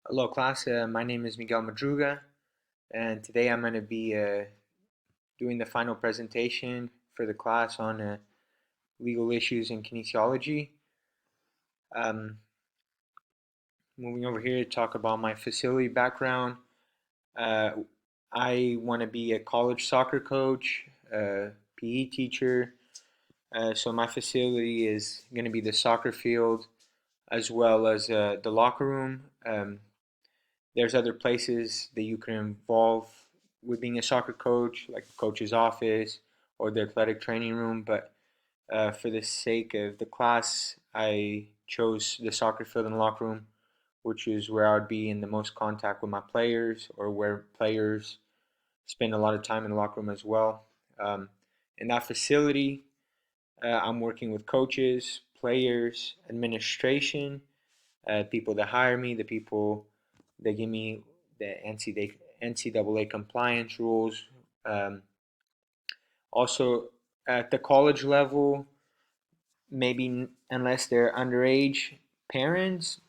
Hello class, my name is Miguel Madruga, and today I'm going to be doing the final presentation for the class on legal issues in kinesiology. Um, Moving over here to talk about my facility background. Uh, I want to be a college soccer coach, PE teacher, so my facility is going to be the soccer field as well as the locker room. There's other places that you can involve with being a soccer coach, like the coach's office or the athletic training room. But for the sake of the class, I chose the soccer field and locker room, which is where I would be in the most contact with my players, or where players spend a lot of time in the locker room as well. Um, in that facility, I'm working with coaches, players, administration, people that hire me, the people that give me the NCAA compliance rules. Um, Also, at the college level, maybe unless they're underage parents,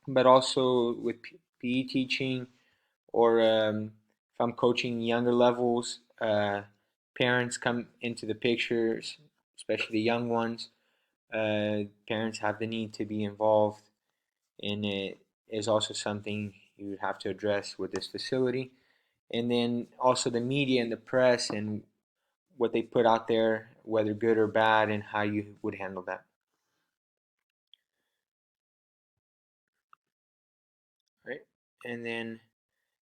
but also with PE teaching, or if I'm coaching younger levels, parents come into the pictures, especially the young ones. Parents have the need to be involved, and it is also something you would have to address with this facility. And then also the media and the press and what they put out there, whether good or bad, and how you would handle that. Right. And then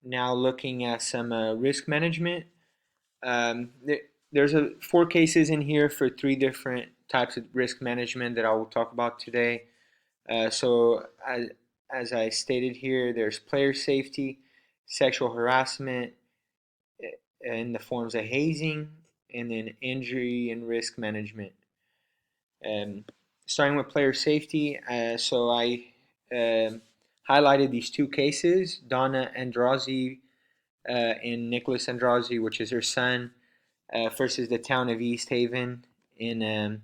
now looking at some risk management. There's four cases in here for three different types of risk management that I will talk about today. As I stated here, there's player safety, sexual harassment in the forms of hazing, and then injury and risk management. Um, Starting with player safety, so I um highlighted these two cases, Donna Andrazi and Nicholas Andrazi, which is her son, versus the town of East Haven. In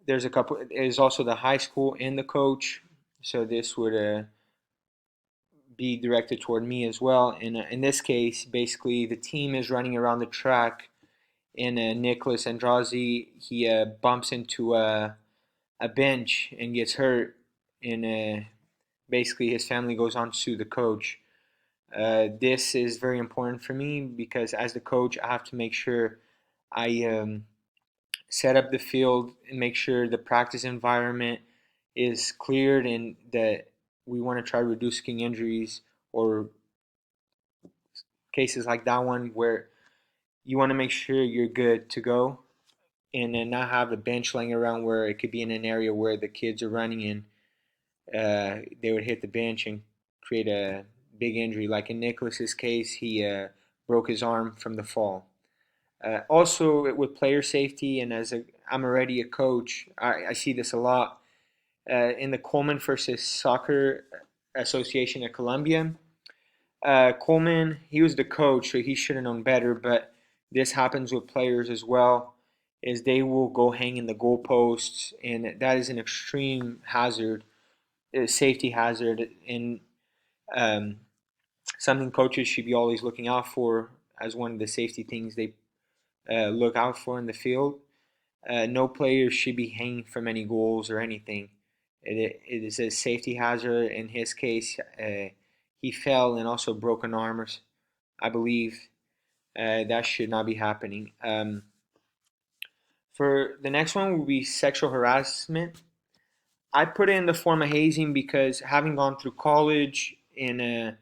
There's a couple. There's also the high school and the coach, so this would be directed toward me as well. And in this case, basically, the team is running around the track, and Nicholas Andrazi he bumps into a bench and gets hurt, and basically his family goes on to sue the coach. This is very important for me because as the coach, I have to make sure I set up the field and make sure the practice environment is cleared, and that we want to try reducing injuries or cases like that one where you want to make sure you're good to go, and then not have a bench laying around where it could be in an area where the kids are running in. They would hit the bench and create a big injury. Like in Nicholas's case, he broke his arm from the fall. Also, with player safety, and I'm already a coach, I see this a lot in the Coleman versus Soccer Association of Colombia. Coleman, he was the coach, so he should have known better. But this happens with players as well, is they will go hang in the goalposts, and that is an extreme hazard, a safety hazard, and um, something coaches should be always looking out for as one of the safety things they look out for in the field. No player should be hanging from any goals or anything. It is a safety hazard. In his case, he fell and also broke an arm, I believe. That should not be happening. For the next one will be sexual harassment. I put it in the form of hazing because having gone through college and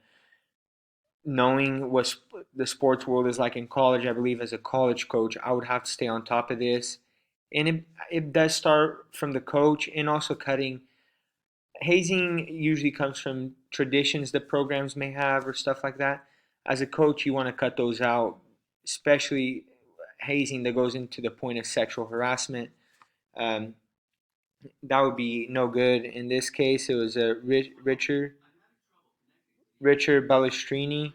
knowing what the sports world is like in college, I believe as a college coach, I would have to stay on top of this. And it does start from the coach and also cutting. Hazing usually comes from traditions that programs may have or stuff like that. As a coach, you want to cut those out, especially hazing that goes into the point of sexual harassment. Um, that would be no good. In this case, it was Richard Balestrini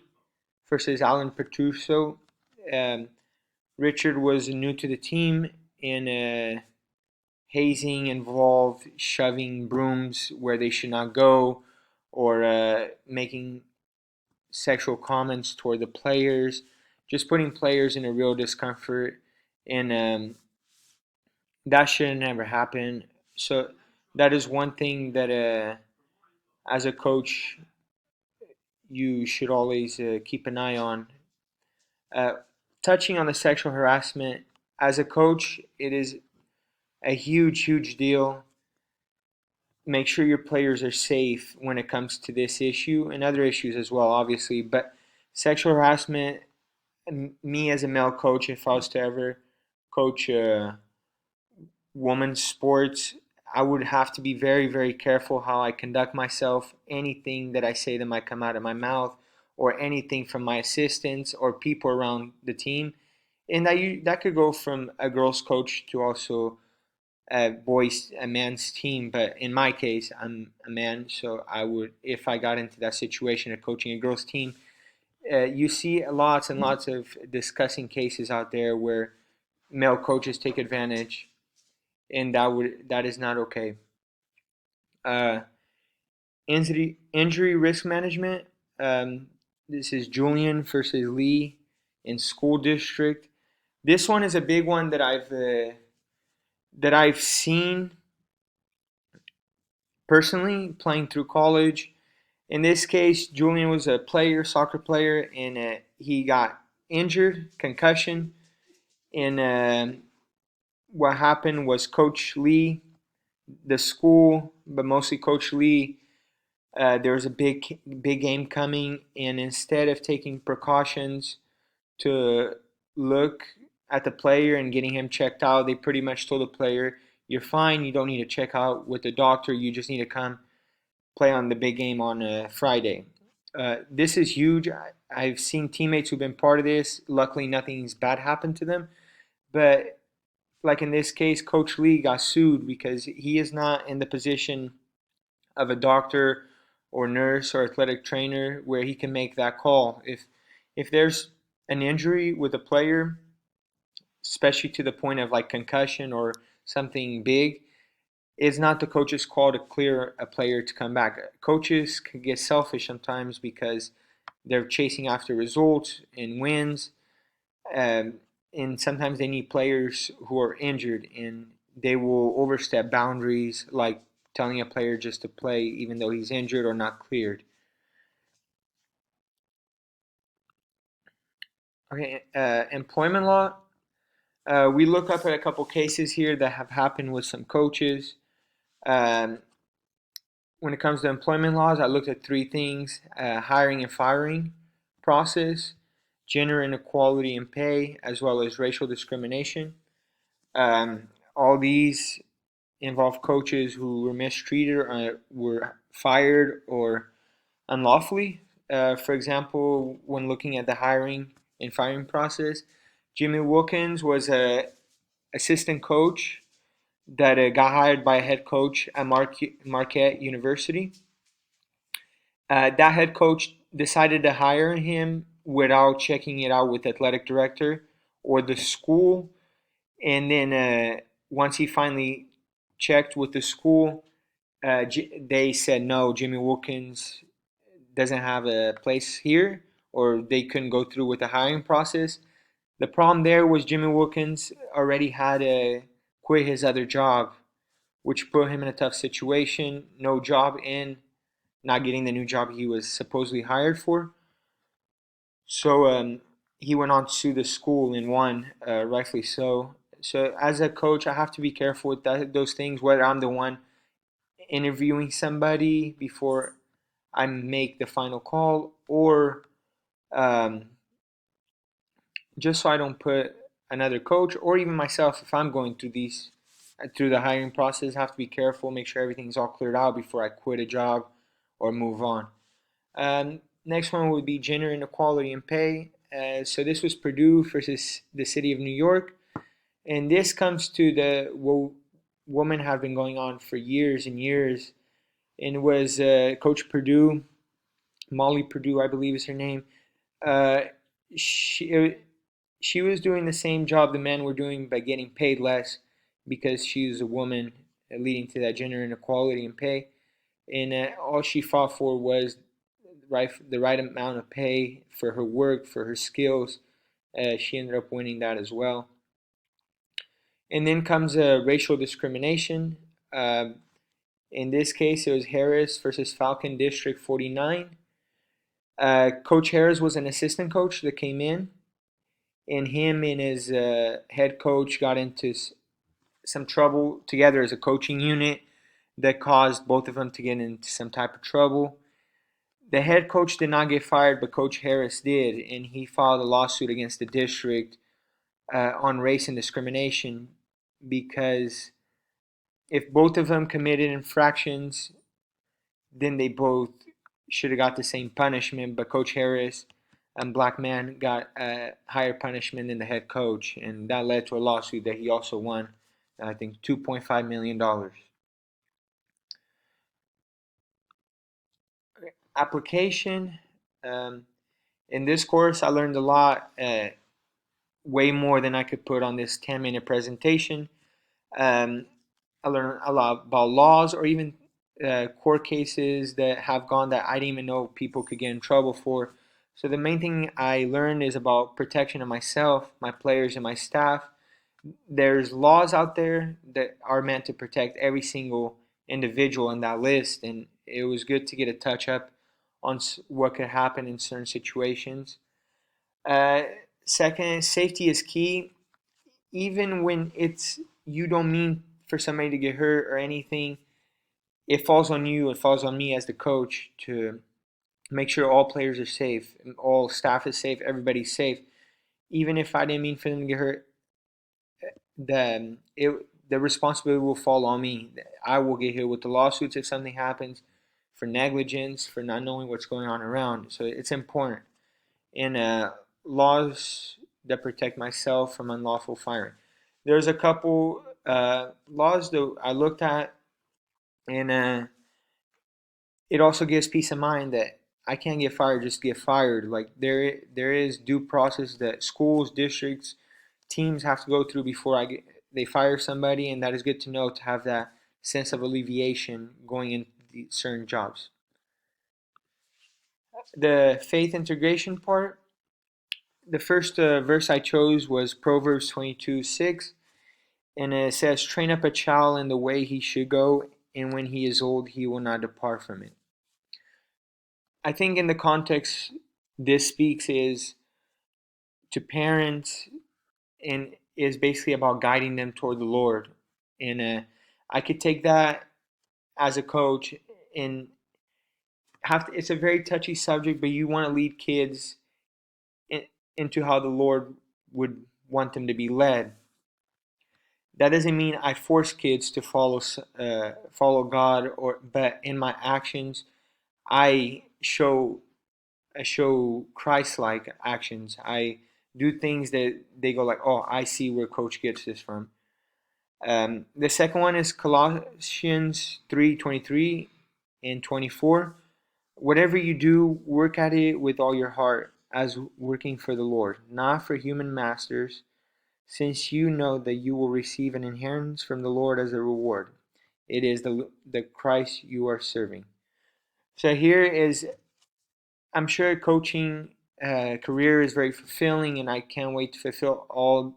versus Alan Petruso. Um, Richard was new to the team, and hazing involved shoving brooms where they should not go, or making sexual comments toward the players, just putting players in a real discomfort, and that should never happen. So that is one thing that as a coach you should always keep an eye on. Uh, Touching on the sexual harassment, as a coach, it is a huge deal. Make sure your players are safe when it comes to this issue and other issues as well, obviously. But sexual harassment, me as a male coach, if I was to ever coach women's sports, I would have to be very careful how I conduct myself. Anything that I say that might come out of my mouth, or anything from my assistants or people around the team, and that could go from a girls' coach to also a man's team. But in my case, I'm a man, so I would, if I got into that situation of coaching a girls' team, you see lots and lots of discussing cases out there where male coaches take advantage, and that is not okay. Uh, injury risk management. Um, this is Julian versus Lee in school district. This one is a big one that I've seen personally playing through college. In this case, Julian was a player, soccer player, and he got injured, concussion. And what happened was Coach Lee, the school, but mostly Coach Lee, there was a big game coming, and instead of taking precautions to look at the player and getting him checked out, they pretty much told the player, "You're fine. You don't need to check out with the doctor. You just need to come play on the big game on Friday." This is huge. I've seen teammates who've been part of this. Luckily, nothing's bad happened to them. But like in this case, Coach Lee got sued because he is not in the position of a doctor or nurse or athletic trainer where he can make that call. If there's an injury with a player, especially to the point of like concussion or something big, it's not the coach's call to clear a player to come back. Coaches can get selfish sometimes because they're chasing after results and wins, um, and sometimes they need players who are injured, and they will overstep boundaries, like telling a player just to play even though he's injured or not cleared. Okay, employment law. We look up at a couple cases here that have happened with some coaches. Um, when it comes to employment laws, I looked at three things: hiring and firing process, gender inequality in pay, as well as racial discrimination. All these involve coaches who were mistreated or were fired or unlawfully. For example, when looking at the hiring and firing process, Jimmy Wilkins was a assistant coach that got hired by a head coach at Marquette University. That head coach decided to hire him without checking it out with the athletic director or the school. And then once he finally checked with the school, they said no, Jimmy Wilkins doesn't have a place here, or they couldn't go through with the hiring process. The problem there was Jimmy Wilkins already had to quit his other job, which put him in a tough situation. No job in, not getting the new job he was supposedly hired for. So he went on to sue the school and won, rightfully so. So as a coach, I have to be careful with those things. Whether I'm the one interviewing somebody before I make the final call, or um, just so I don't put another coach or even myself, if I'm going through through the hiring process, I have to be careful, make sure everything's all cleared out before I quit a job or move on. Next one would be gender inequality in pay. So this was Purdue versus the city of New York, and this comes to the women have been going on for years and years, and it was Coach Purdue, Molly Purdue, I believe is her name. Uh, she she was doing the same job the men were doing by getting paid less because she was a woman, leading to that gender inequality in pay. and all she fought for was the right amount of pay for her work, for her skills. She ended up winning that as well. And then comes racial discrimination. In this case, it was Harris versus Falcon District 49. Coach Harris was an assistant coach that came in, and him and his head coach got into some trouble together as a coaching unit that caused both of them to get into some type of trouble. The head coach did not get fired, but Coach Harris did, and he filed a lawsuit against the district on race and discrimination because if both of them committed infractions, then they both should have got the same punishment. But Coach Harris, a black man, got a higher punishment than the head coach, and that led to a lawsuit that he also won, I think, $2.5 million. Application. In this course, I learned a lot, way more than I could put on this 10-minute presentation. I learned a lot about laws or even court cases that have gone that I didn't even know people could get in trouble for. So the main thing I learned is about protection of myself, my players, and my staff. There's laws out there that are meant to protect every single individual in that list, and it was good to get a touch up on what could happen in certain situations. Uh, Second, safety is key. Even when it's you don't mean for somebody to get hurt or anything, it falls on you. It falls on me as the coach to make sure all players are safe, all staff is safe, everybody's safe. Even if I didn't mean for them to get hurt, the responsibility will fall on me. I will get hit with the lawsuits if something happens for negligence, for not knowing what's going on around. So it's important. And laws that protect myself from unlawful firing. There's a couple laws that I looked at, and it also gives peace of mind that I can't get fired just to get fired. Like there is due process that schools, districts, teams have to go through before they fire somebody, and that is good to know to have that sense of alleviation going into certain jobs. The faith integration part. The first verse I chose was Proverbs 22:6, and it says, "Train up a child in the way he should go, and when he is old, he will not depart from it." I think in the context this speaks is to parents and is basically about guiding them toward the Lord. And I could take that as a coach and it's a very touchy subject, but you want to lead kids in, into how the Lord would want them to be led. That doesn't mean I force kids to follow God, but in my actions, I show Christ-like actions. I do things that they go like, "Oh, I see where Coach gets this from." The second one is Colossians 3:23 and 24. Whatever you do, work at it with all your heart, as working for the Lord, not for human masters, since you know that you will receive an inheritance from the Lord as a reward. It is the Christ you are serving. So here is, I'm sure coaching career is very fulfilling, and I can't wait to fulfill all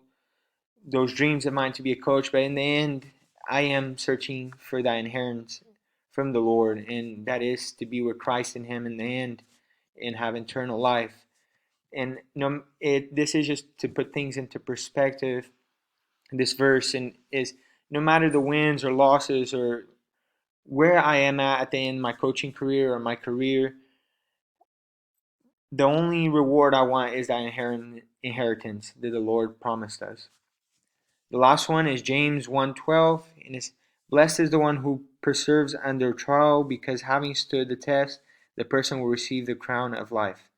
those dreams of mine to be a coach. But in the end, I am searching for that inheritance from the Lord, and that is to be with Christ in Him in the end and have eternal life. And this is just to put things into perspective. This verse and is no matter the wins or losses or where I am at the end of my coaching career or my career, the only reward I want is that inheritance that the Lord promised us. The last one is James 1:12, and it's, "Blessed is the one who perseveres under trial, because having stood the test, the person will receive the crown of life."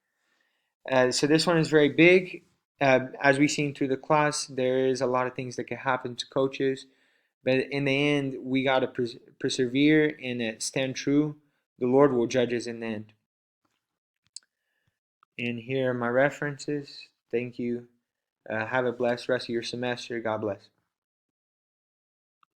So this one is very big. As we've seen through the class, there is a lot of things that can happen to coaches, but in the end, we got to persevere and stand true. The Lord will judge us in the end. And here are my references. Thank you. Have a blessed rest of your semester. God bless.